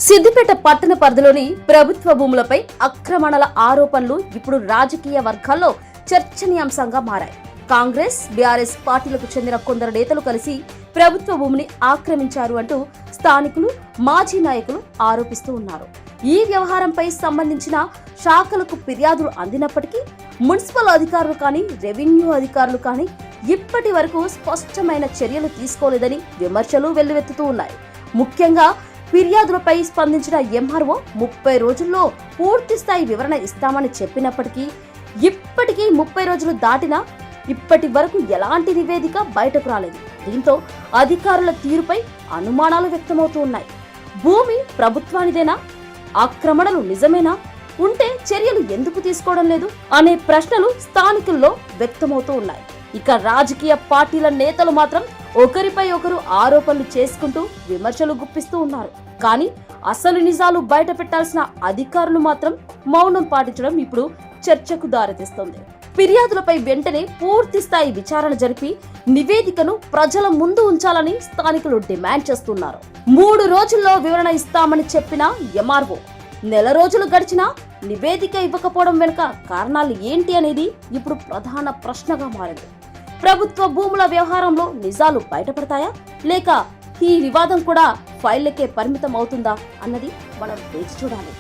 సిద్దిపేట పట్టణ పరిధిలోని ప్రభుత్వ భూములపై ఆక్రమణల ఆరోపణలు ఇప్పుడు రాజకీయ వర్గాల్లో చర్చనీయాంశంగా మారాయి. కాంగ్రెస్, బీఆర్ఎస్ పార్టీలకు చెందిన కొందరు నేతలు కలిసి ప్రభుత్వ భూమిని ఆక్రమించారు అంటూ స్థానికులు, మాజీ నాయకులు ఆరోపిస్తూ ఉన్నారు. ఈ వ్యవహారంపై సంబంధించిన శాఖలకు ఫిర్యాదులు అందినప్పటికీ మున్సిపల్ అధికారులు కానీ, రెవెన్యూ అధికారులు కానీ ఇప్పటి వరకు స్పష్టమైన చర్యలు తీసుకోలేదని విమర్శలు వెల్లువెత్తుతూ ఉన్నాయి. ముఖ్యంగా ఫిర్యాదులపై స్పందించిన ఎంఆర్ఓ 30 రోజుల్లో పూర్తి స్థాయి వివరణ ఇస్తామని చెప్పినప్పటికీ ఇప్పటికీ 30 రోజులు దాటినా ఇప్పటి వరకు ఎలాంటి నివేదిక బయటకు రాలేదు. దీంతో అధికారుల తీరుపై అనుమానాలు వ్యక్తమవుతూ ఉన్నాయి. భూమి ప్రభుత్వానిదేనా? ఆక్రమణలు నిజమేనా? ఉంటే చర్యలు ఎందుకు తీసుకోవడం లేదు అనే ప్రశ్నలు స్థానికుల్లో వ్యక్తమవుతూ ఉన్నాయి. ఇక రాజకీయ పార్టీల నేతలు మాత్రం ఒకరిపై ఒకరు ఆరోపణలు చేసుకుంటూ విమర్శలు గుప్పిస్తూ ఉన్నారు. కానీ అసలు నిజాలు బయట పెట్టాల్సిన అధికారులు మాత్రం మౌనం పాటించడం ఇప్పుడు చర్చకు దారితీస్తోంది. ఫిర్యాదులపై వెంటనే పూర్తి స్థాయి విచారణ జరిపి నివేదికను ప్రజల ముందు ఉంచాలని స్థానికులు డిమాండ్ చేస్తున్నారు. 3 రోజుల్లో వివరణ ఇస్తామని చెప్పిన ఎంఆర్ఓ నెల రోజులు గడిచినా నివేదిక ఇవ్వకపోవడం వెనుక కారణాలు ఏంటి అనేది ఇప్పుడు ప్రధాన ప్రశ్నగా మారింది. ప్రభుత్వ భూముల వ్యవహారంలో నిజాలు బయటపడతాయా, లేక ఈ వివాదం కూడా ఫైళ్లకే పరిమితం అవుతుందా అన్నది మనం వేచి చూడాలి.